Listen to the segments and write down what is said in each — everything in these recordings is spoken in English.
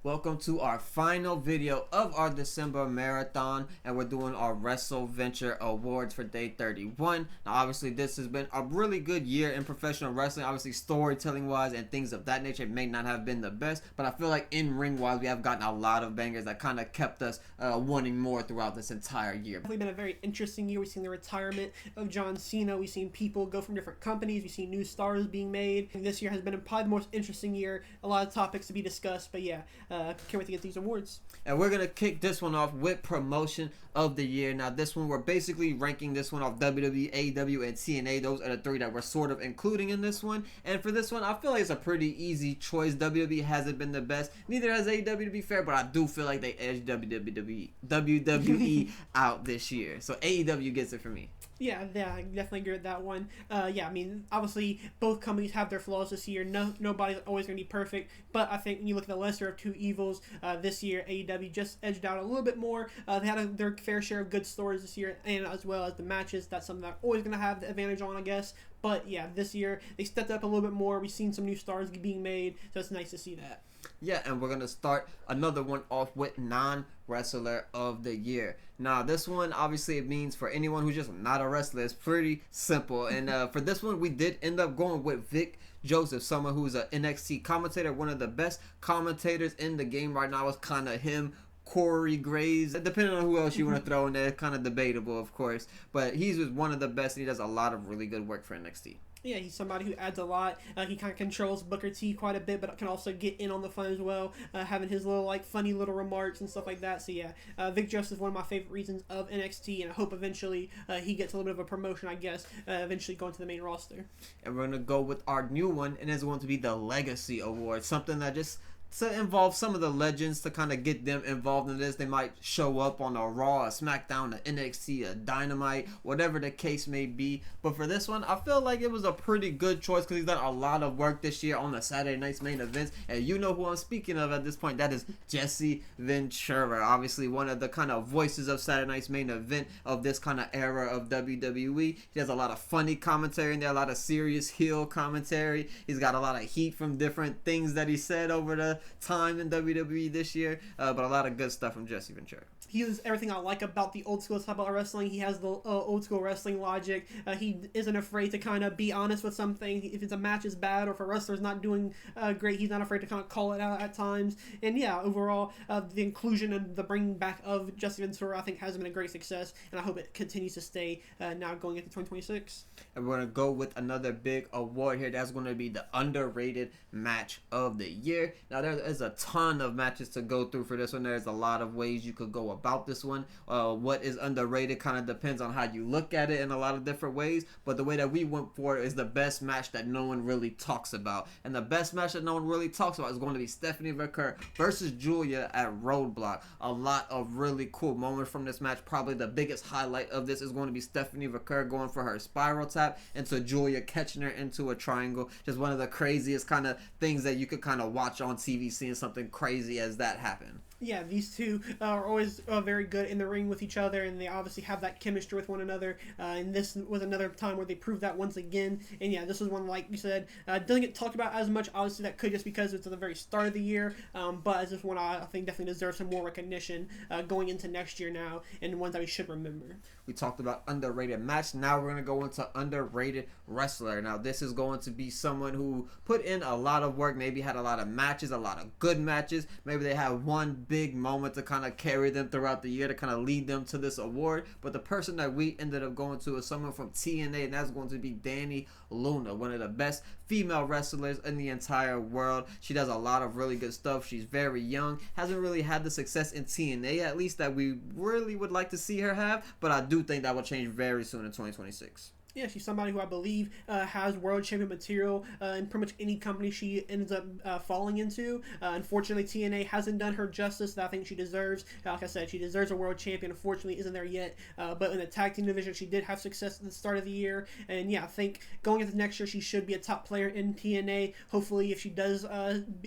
Welcome to our final video of our December marathon, and we're doing our WrestleVenture awards for day 31. Now obviously this has been a really good year in professional wrestling. Obviously storytelling wise and things of that nature may not have been the best, but I feel like in ring wise we have gotten a lot of bangers that kind of kept us wanting more throughout this entire year. Definitely been a very interesting year. We've seen the retirement of John Cena. We've seen people go from different companies. We've seen new stars being made. And this year has been probably the most interesting year. A lot of topics to be discussed, but yeah, can't wait to get these awards. And we're going to kick this one off with promotion of the year. Now this one, we're basically ranking this one off WWE, AEW, and TNA. Those are the three that we're sort of including in this one. And for this one, I feel like it's a pretty easy choice. WWE hasn't been the best. Neither has AEW, to be fair, but I do feel like they edged WWE out this year. So AEW gets it for me. Yeah, I definitely agree with that one. Yeah, I mean, obviously, both companies have their flaws this year. Nobody's always going to be perfect, but I think when you look at the lesser of two evils, this year, AEW just edged out a little bit more. They had their fair share of good stories this year, and as well as the matches. That's something they're always going to have the advantage on, I guess. But yeah, this year, they stepped up a little bit more. We've seen some new stars being made, so it's nice to see that. Yeah, and we're going to start another one off with non-wrestler of the year. Now, this one, obviously, it means for anyone who's just not a wrestler, it's pretty simple. And for this one, we did end up going with Vic Joseph, someone who's an NXT commentator, one of the best commentators in the game right now. Is kind of him, Corey Graves, depending on who else you want to throw in there, kind of debatable, of course. But he's just one of the best, and he does a lot of really good work for NXT. Yeah, he's somebody who adds a lot. He kind of controls Booker T quite a bit, but can also get in on the fun as well, having his little funny little remarks and stuff like that. So yeah, Vic Joseph is one of my favorite reasons of NXT, and I hope eventually he gets a little bit of a promotion, I guess, eventually going to the main roster. And we're going to go with our new one, and it's going to be the Legacy Award, something that just to involve some of the legends, to kind of get them involved in this. They might show up on a Raw, a SmackDown, a NXT, a Dynamite, whatever the case may be. But for this one, I feel like it was a pretty good choice because he's done a lot of work this year on the Saturday night's main events. And you know who I'm speaking of at this point. That is Jesse Ventura. Obviously one of the kind of voices of Saturday night's main event of this kind of era of WWE. He has a lot of funny commentary in there, a lot of serious heel commentary. He's got a lot of heat from different things that he said over the time in WWE this year, but a lot of good stuff from Jesse Ventura. He is everything I like about the old school style of wrestling. He has the old school wrestling logic. He isn't afraid to kind of be honest with something. If it's a match is bad or if a wrestler's not doing great, he's not afraid to kind of call it out at times. And yeah, overall, the inclusion and the bringing back of Jesse Ventura, I think, has been a great success, and I hope it continues to stay now going into 2026. And we're going to go with another big award here. That's going to be the underrated match of the year. Now, there is a ton of matches to go through for this one. There's a lot of ways you could go about this one. What is underrated kind of depends on how you look at it in a lot of different ways. But the way that we went for it is the best match that no one really talks about. And the best match that no one really talks about is going to be Stephanie McCurry versus Julia at Roadblock. A lot of really cool moments from this match. Probably the biggest highlight of this is going to be Stephanie McCurry going for her spiral tap into Julia, catching her into a triangle. Just one of the craziest kind of things that you could kind of watch on TV, seeing something crazy as that happen. Yeah, these two are always very good in the ring with each other, and they obviously have that chemistry with one another. And this was another time where they proved that once again. And yeah, this was one, like you said, doesn't get talked about as much. Obviously, that could just because it's at the very start of the year. But as this one, I think definitely deserves some more recognition going into next year now, and ones that we should remember. We talked about underrated match. Now we're going to go into underrated wrestler. Now this is going to be someone who put in a lot of work, maybe had a lot of matches, a lot of good matches. Maybe they had one big moment to kind of carry them throughout the year, to kind of lead them to this award. But the person that we ended up going to is someone from TNA, and that's going to be Dani Luna, one of the best female wrestlers in the entire world. She does a lot of really good stuff. She's very young, hasn't really had the success in TNA, at least that we really would like to see her have, but I do think that will change very soon in 2026. Yeah, she's somebody who I believe has world champion material in pretty much any company she ends up falling into. Unfortunately, TNA hasn't done her justice that I think she deserves. Like I said, she deserves a world champion. Unfortunately, isn't there yet. But in the tag team division, she did have success at the start of the year. And yeah, I think going into next year, she should be a top player in TNA. Hopefully, if she does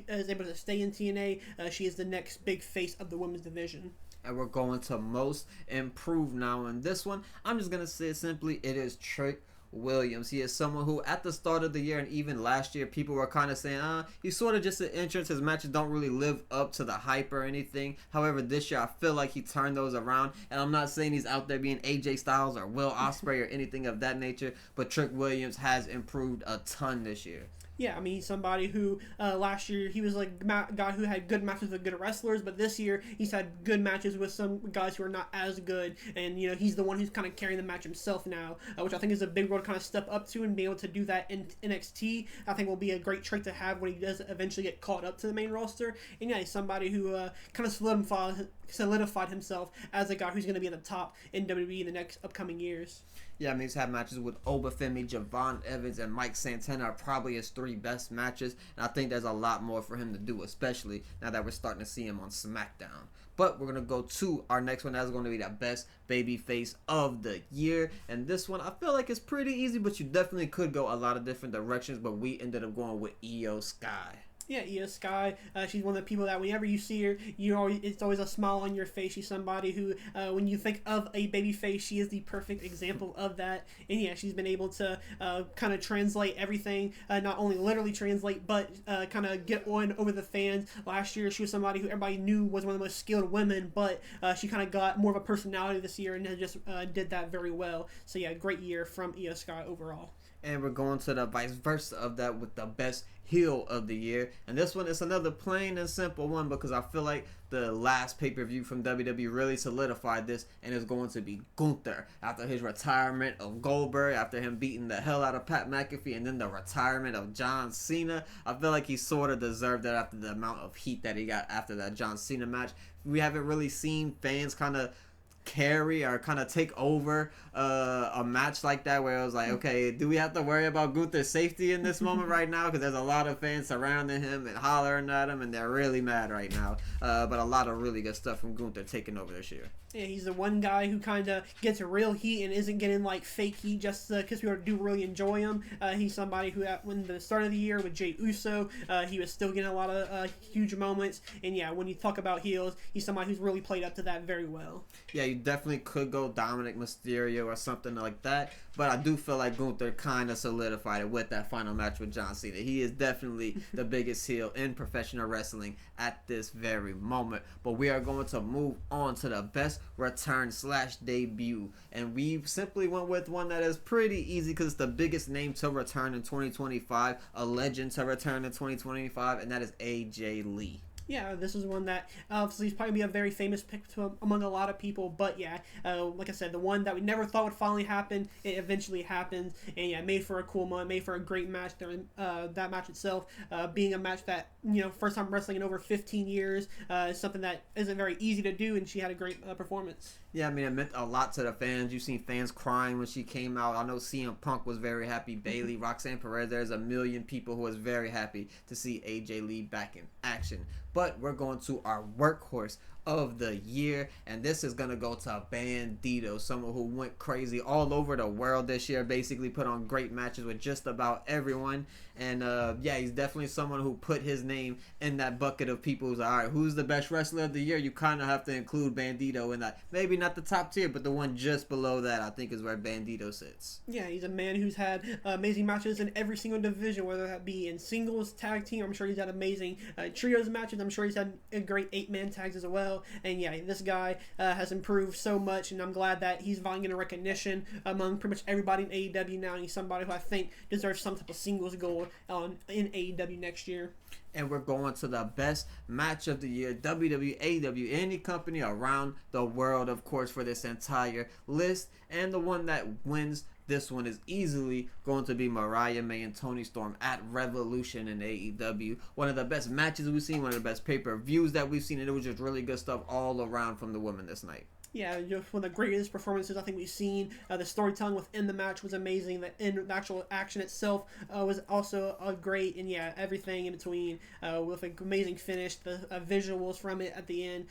is able to stay in TNA, she is the next big face of the women's division. And we're going to most improved now in this one. I'm just going to say it simply, it is Trick Williams. He is someone who, at the start of the year and even last year, people were kind of saying, he's sort of just an entrance. His matches don't really live up to the hype or anything. However, this year, I feel like he turned those around. And I'm not saying he's out there being AJ Styles or Will Ospreay or anything of that nature, but Trick Williams has improved a ton this year. Yeah, I mean, he's somebody who last year he was like a guy who had good matches with good wrestlers, but this year he's had good matches with some guys who are not as good, and he's the one who's kind of carrying the match himself now, which I think is a big role to kind of step up to and be able to do that in NXT. I think will be a great trait to have when he does eventually get caught up to the main roster. And yeah, he's somebody who kind of solidified himself as a guy who's going to be at the top in WWE in the next upcoming years. Yeah, I mean, he's had matches with Obafemi, Javon Evans, and Mike Santana are probably his 3 best matches. And I think there's a lot more for him to do, especially now that we're starting to see him on SmackDown. But we're going to go to our next one. That's going to be the best babyface of the year. And this one, I feel like it's pretty easy, but you definitely could go a lot of different directions. But we ended up going with Io Sky. Yeah, Io Sky. She's one of the people that whenever you see her, it's always a smile on your face. She's somebody who, when you think of a baby face, she is the perfect example of that. And yeah, she's been able to kind of translate everything, not only literally translate, but kind of get on over the fans. Last year, she was somebody who everybody knew was one of the most skilled women, but she kind of got more of a personality this year and just did that very well. So yeah, great year from Io Sky overall. And we're going to the vice versa of that with the best heel of the year. And this one is another plain and simple one because I feel like the last pay-per-view from WWE really solidified this, and it's going to be Gunther. After his retirement of Goldberg, after him beating the hell out of Pat McAfee, and then the retirement of John Cena, I feel like he sort of deserved that after the amount of heat that he got after that John Cena match. We haven't really seen fans kind of carry or kind of take over a match like that where it was like, okay, do we have to worry about Gunther's safety in this moment right now? Because there's a lot of fans surrounding him and hollering at him, and they're really mad right now. But a lot of really good stuff from Gunther taking over this year. Yeah, he's the one guy who kind of gets a real heat and isn't getting like fake heat just because we do really enjoy him. He's somebody who, when the start of the year with Jey Uso, he was still getting a lot of huge moments. And yeah, when you talk about heels, he's somebody who's really played up to that very well. Yeah, you definitely could go Dominic Mysterio or something like that. But I do feel like Gunther kind of solidified it with that final match with John Cena. He is definitely the biggest heel in professional wrestling at this very moment. But we are going to move on to the best return/debut. And we simply went with one that is pretty easy because it's the biggest name to return in 2025. A legend to return in 2025. And that is AJ Lee. Yeah, this is one that obviously is probably be a very famous pick among a lot of people. But yeah, like I said, the one that we never thought would finally happen, it eventually happened. And yeah, made for a cool moment, made for a great match. That match itself being a match that, first time wrestling in over 15 years, is something that isn't very easy to do. And she had a great performance. Yeah, I mean, it meant a lot to the fans. You've seen fans crying when she came out. I know CM Punk was very happy. Bayley, Roxanne Perez, there's a million people who was very happy to see AJ Lee back in action. But we're going to our workhorse of the year, and this is gonna go to Bandito, someone who went crazy all over the world this year, basically put on great matches with just about everyone. And yeah, he's definitely someone who put his name in that bucket of people who's like, all right, who's the best wrestler of the year? You kind of have to include Bandito in that. Maybe not the top tier, but the one just below that, I think, is where Bandito sits. Yeah, he's a man who's had amazing matches in every single division, whether that be in singles, tag team. I'm sure he's had amazing trios matches. I'm sure he's had great 8-man tags as well. And yeah, this guy has improved so much, and I'm glad that he's finally getting recognition among pretty much everybody in AEW now. And he's somebody who I think deserves some type of singles gold in AEW next year. And we're going to the best match of the year, WWE, AEW, any company around the world, of course, for this entire list. And the one that wins this one is easily going to be Mariah May and Toni Storm at Revolution in AEW. One of the best matches we've seen, one of the best pay-per-views that we've seen, and it was just really good stuff all around from the women this night. Yeah, just one of the greatest performances I think we've seen. The storytelling within the match was amazing. The actual action itself was also great. And yeah, everything in between with an amazing finish. The visuals from it at the end.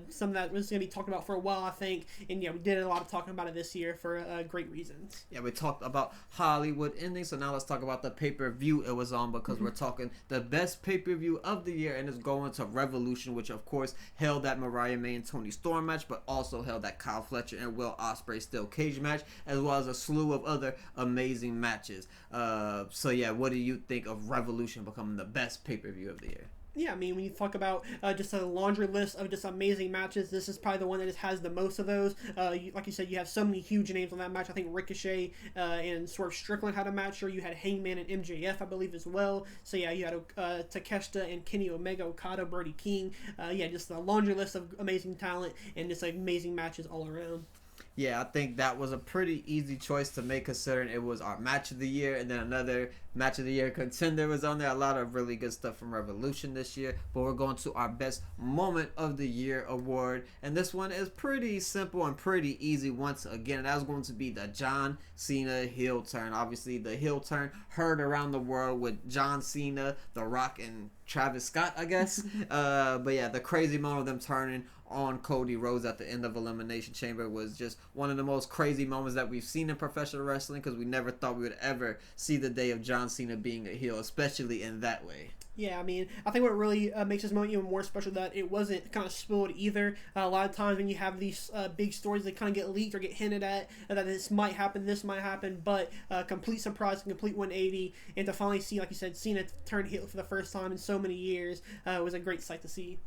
Some of that was going to be talked about for a while, I think. And yeah, we did a lot of talking about it this year for great reasons. Yeah, we talked about Hollywood ending. So now let's talk about the pay-per-view it was on, because we're talking the best pay-per-view of the year. And it's going to Revolution, which of course held that Mariah May and Toni Storm match, but also held that Kyle Fletcher and Will Ospreay steel cage match, as well as a slew of other amazing matches. So yeah, what do you think of Revolution becoming the best pay-per-view of the year? Yeah, I mean, when you talk about just a laundry list of just amazing matches, this is probably the one that just has the most of those. Like you said, you have so many huge names on that match. I think Ricochet and Swerve Strickland had a match, or you had Hangman and MJF, I believe, as well. So yeah, you had Takeshita and Kenny Omega, Okada, Brody King. Yeah, just a laundry list of amazing talent and just amazing matches all around. Yeah, I think that was a pretty easy choice to make, considering it was our match of the year, and then another match of the year contender was on there. A lot of really good stuff from Revolution this year. But we're going to our best moment of the year award, and this one is pretty simple and pretty easy once again. That was going to be the John Cena heel turn. Obviously, the heel turn heard around the world with John Cena, The Rock, and Travis Scott, I guess. But yeah, the crazy moment of them turning on Cody Rhodes at the end of Elimination Chamber was just one of the most crazy moments that we've seen in professional wrestling, because we never thought we would ever see the day of John Cena being a heel, especially in that way. Yeah, I mean, I think what really makes this moment even more special that it wasn't kind of spoiled either. A lot of times when you have these big stories that kind of get leaked or get hinted at, that this might happen, but complete surprise, complete 180, and to finally see, like you said, Cena turn heel for the first time in so many years was a great sight to see.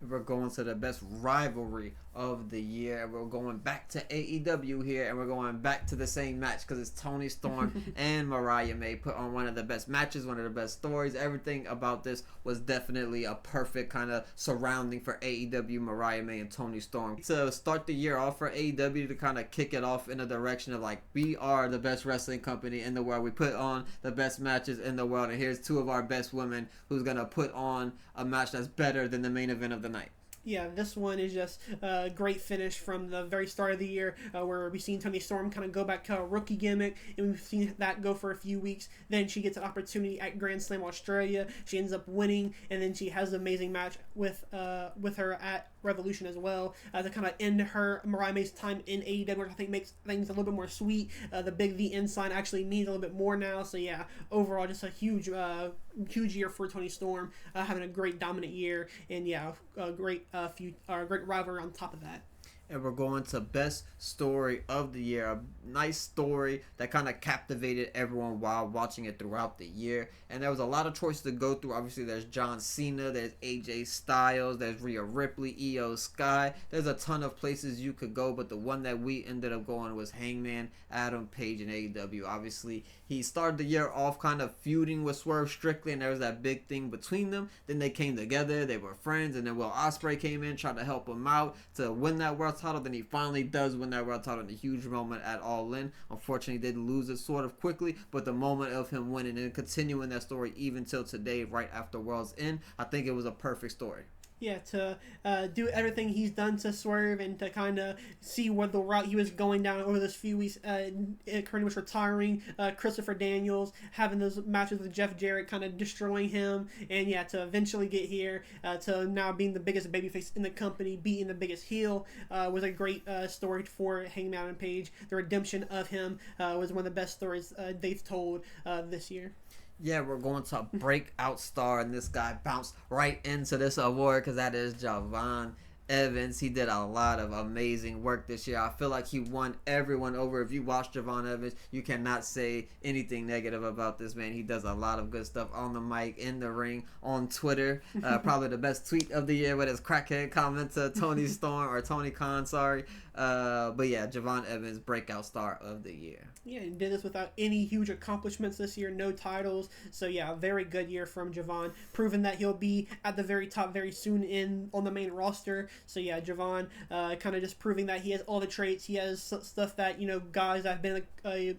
We're going to the best rivalry of the year. We're going back to AEW here, and we're going back to the same match because it's Toni Storm and Mariah May put on one of the best matches, one of the best stories. Everything about this was definitely a perfect kind of surrounding for AEW, Mariah May, and Toni Storm. To start the year off for AEW, to kind of kick it off in a direction of like, we are the best wrestling company in the world. We put on the best matches in the world, and here's two of our best women who's going to put on a match that's better than the main event of the night. Yeah, this one is just a great finish from the very start of the year, where we've seen Toni Storm kind of go back to a rookie gimmick, and we've seen that go for a few weeks. Then she gets an opportunity at Grand Slam Australia. She ends up winning, and then she has an amazing match with her at Revolution as well, to kind of end her Mariah May's time in AEW, which I think makes things a little bit more sweet. The big V N sign actually means a little bit more now. So yeah, overall just a huge year for Toni Storm, having a great dominant year, and yeah, a great great rivalry on top of that. And we're going to best story of the year. A nice story that kind of captivated everyone while watching it throughout the year. And there was a lot of choices to go through. Obviously, there's John Cena, there's AJ Styles, there's Rhea Ripley, Io Sky. There's a ton of places you could go, but the one that we ended up going was Hangman Adam Page in AEW. Obviously, he started the year off kind of feuding with Swerve Strickland, and there was that big thing between them. Then they came together, they were friends, and then Will Ospreay came in, tried to help him out to win that world title. Then he finally does win that world title in a huge moment at All In. Unfortunately, he did lose it sort of quickly, but the moment of him winning and continuing that story even till today, right after World's End, I think it was a perfect story. Yeah, to do everything he's done to Swerve, and to kind of see what the route he was going down over those few weeks, pretty much retiring Christopher Daniels, having those matches with Jeff Jarrett, kind of destroying him, and yeah, to eventually get here, to now being the biggest babyface in the company, beating the biggest heel, was a great story for Hangman and Page. The redemption of him was one of the best stories they've told this year. Yeah, we're going to breakout star, and this guy bounced right into this award because that is Javon Evans. He did a lot of amazing work this year. I feel like he won everyone over. If you watch Javon Evans, you cannot say anything negative about this man. He does a lot of good stuff on the mic, in the ring, on Twitter. Probably the best tweet of the year with his crackhead comment to Tony Storm, or Tony Khan, sorry. But yeah, Javon Evans, breakout star of the year. Yeah, he did this without any huge accomplishments this year, no titles. So yeah, a very good year from Javon, proving that he'll be at the very top very soon on the main roster. So yeah, Javon kind of just proving that he has all the traits. He has stuff that, guys that have been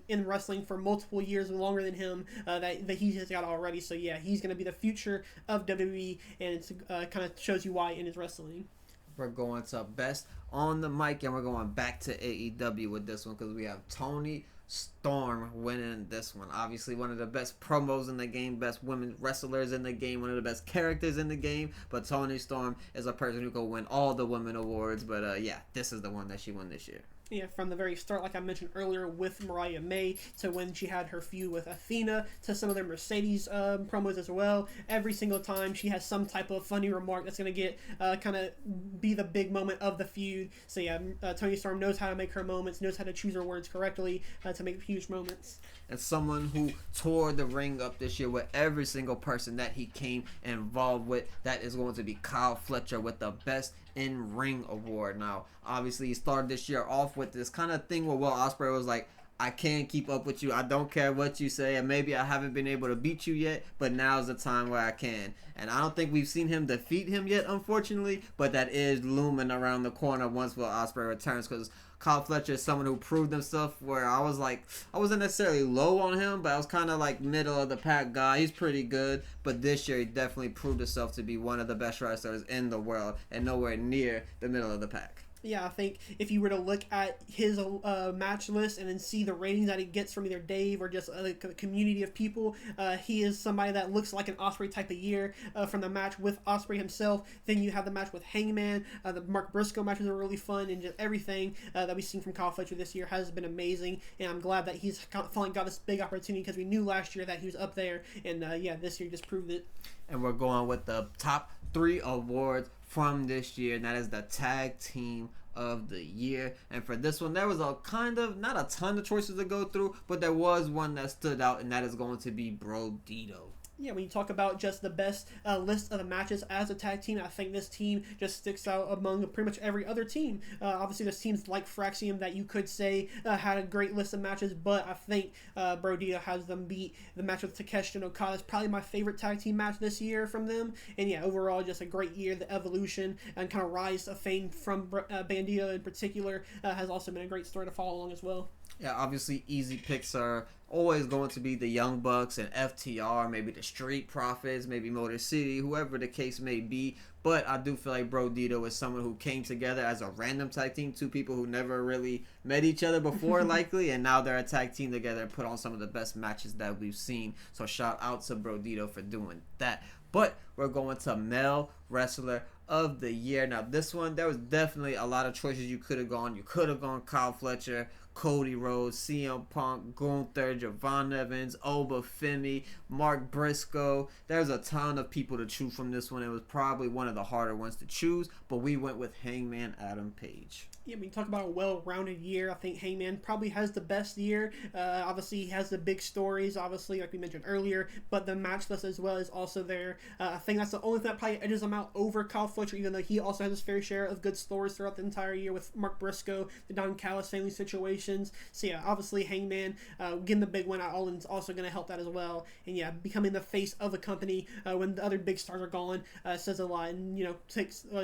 in wrestling for multiple years longer than him, that he has got already. So yeah, he's going to be the future of WWE, and it's kind of shows you why in his wrestling. We're going to best on the mic, and we're going back to AEW with this one because we have Toni Storm winning this one. Obviously, one of the best promos in the game, best women wrestlers in the game, one of the best characters in the game. But Toni Storm is a person who could win all the women awards. But yeah, this is the one that she won this year. Yeah, from the very start, like I mentioned earlier, with Mariah May to when she had her feud with Athena to some of their Mercedes promos as well. Every single time she has some type of funny remark that's going to get kind of be the big moment of the feud. So yeah, Toni Storm knows how to make her moments, knows how to choose her words correctly to make huge moments. And someone who tore the ring up this year with every single person that he came involved with, that is going to be Kyle Fletcher with the Best in Ring award. Now, obviously, he started this year off with this kind of thing where Will Ospreay was like, I can't keep up with you. I don't care what you say, and maybe I haven't been able to beat you yet, but now's the time where I can. And I don't think we've seen him defeat him yet, unfortunately, but that is looming around the corner once Will Ospreay returns, because Kyle Fletcher is someone who proved himself where I was like, I wasn't necessarily low on him, but I was kind of like middle of the pack guy. He's pretty good, but this year he definitely proved himself to be one of the best wrestlers in the world and nowhere near the middle of the pack. Yeah, I think if you were to look at his match list and then see the ratings that he gets from either Dave or just a community of people, he is somebody that looks like an Ospreay type of year from the match with Ospreay himself. Then you have the match with Hangman. The Mark Briscoe matches are really fun, and just everything that we've seen from Kyle Fletcher this year has been amazing. And I'm glad that he's finally got this big opportunity, because we knew last year that he was up there, and yeah, this year just proved it. And we're going with the top 3 awards from this year, and that is the Tag Team of the Year. And for this one, there was a kind of, not a ton of choices to go through, but there was one that stood out, and that is going to be Bro Dito. Yeah, when you talk about just the best list of the matches as a tag team, I think this team just sticks out among pretty much every other team. Obviously, there's teams like Fraxium that you could say had a great list of matches, but I think Bro Dito has them beat. The match with Takeshi and Okada is probably my favorite tag team match this year from them. And yeah, overall, just a great year. The evolution and kind of rise of fame from Bandito in particular has also been a great story to follow along as well. Yeah, obviously easy picks are always going to be the Young Bucks and FTR, maybe the Street Profits, maybe Motor City, whoever the case may be. But I do feel like Bro Dito is someone who came together as a random tag team, 2 people who never really met each other before, likely, and now they're a tag team together and put on some of the best matches that we've seen. So shout out to Bro Dito for doing that. But we're going to Male Wrestler of the Year. Now, this one, there was definitely a lot of choices you could have gone. You could have gone Kyle Fletcher, Cody Rhodes, CM Punk, Gunther, Javon Evans, Oba Femi, Mark Briscoe. There's a ton of people to choose from this one. It was probably one of the harder ones to choose, but we went with Hangman Adam Page. Yeah, when you talk about a well-rounded year, I think Hangman probably has the best year. Obviously, he has the big stories, obviously, like we mentioned earlier, but the match list as well is also there. I think that's the only thing that probably edges him out over Kyle Fletcher, even though he also has his fair share of good stories throughout the entire year with Mark Briscoe, the Don Callis family situations. So yeah, obviously Hangman getting the big one at All In is also going to help that as well. And yeah, becoming the face of a company when the other big stars are gone says a lot, and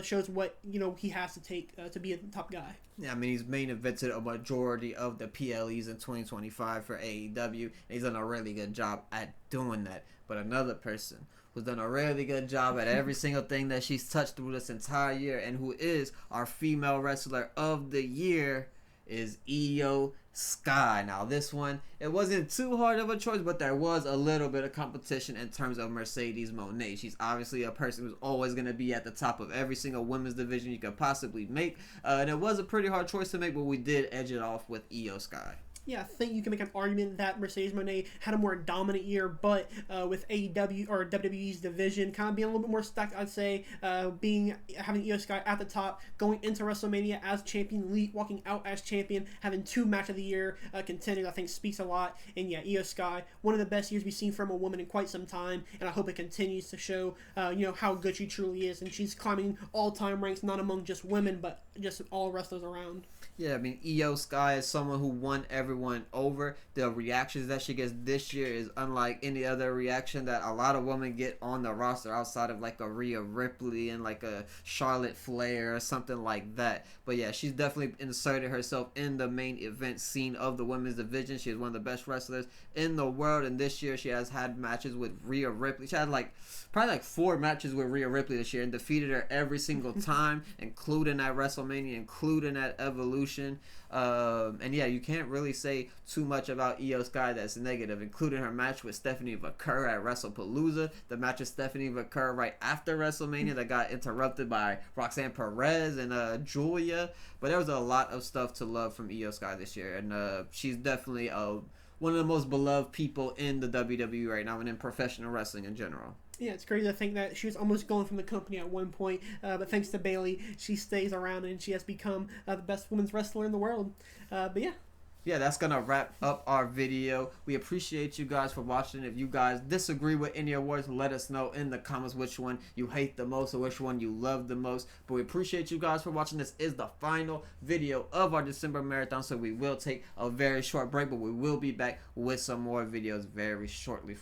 shows what he has to take to be a top guy. Yeah, I mean, he's main evented a majority of the PLEs in 2025 for AEW, and he's done a really good job at doing that. But another person who's done a really good job at every single thing that she's touched through this entire year, and who is our Female Wrestler of the Year, is Io Sky. Now, this one, it wasn't too hard of a choice, but there was a little bit of competition in terms of Mercedes Moné. She's obviously a person who's always going to be at the top of every single women's division you could possibly make, and it was a pretty hard choice to make, but we did edge it off with Io Sky. Yeah, I think you can make an argument that Mercedes Moné had a more dominant year, but with AEW or WWE's division kind of being a little bit more stacked, I'd say, having Io Sky at the top, going into WrestleMania as champion, walking out as champion, having 2 match of the year contenders, I think speaks a lot. And yeah, Io Sky, one of the best years we've seen from a woman in quite some time, and I hope it continues to show, how good she truly is, and she's climbing all-time ranks, not among just women, but just all wrestlers around. Yeah, I mean, Io Sky is someone who won everyone over. The reactions that she gets this year is unlike any other reaction that a lot of women get on the roster outside of like a Rhea Ripley and like a Charlotte Flair or something like that. But yeah, she's definitely inserted herself in the main event scene of the women's division. She is one of the best wrestlers in the world, and this year she has had matches with Rhea Ripley. She had probably 4 matches with Rhea Ripley this year and defeated her every single time, including at WrestleMania, including at Evolution. And yeah, you can't really say say too much about Io Sky that's negative, including her match with Stephanie McCurr at WrestlePalooza, the match with Stephanie McCurr right after WrestleMania that got interrupted by Roxanne Perez and Julia. But there was a lot of stuff to love from Io Sky this year, and she's definitely one of the most beloved people in the WWE right now and in professional wrestling in general. Yeah, it's crazy to think that she was almost gone from the company at one point, but thanks to Bayley, she stays around and she has become the best women's wrestler in the world. But yeah. Yeah, that's going to wrap up our video. We appreciate you guys for watching. If you guys disagree with any awards, let us know in the comments which one you hate the most or which one you love the most. But we appreciate you guys for watching. This is the final video of our December marathon, so we will take a very short break, but we will be back with some more videos very shortly.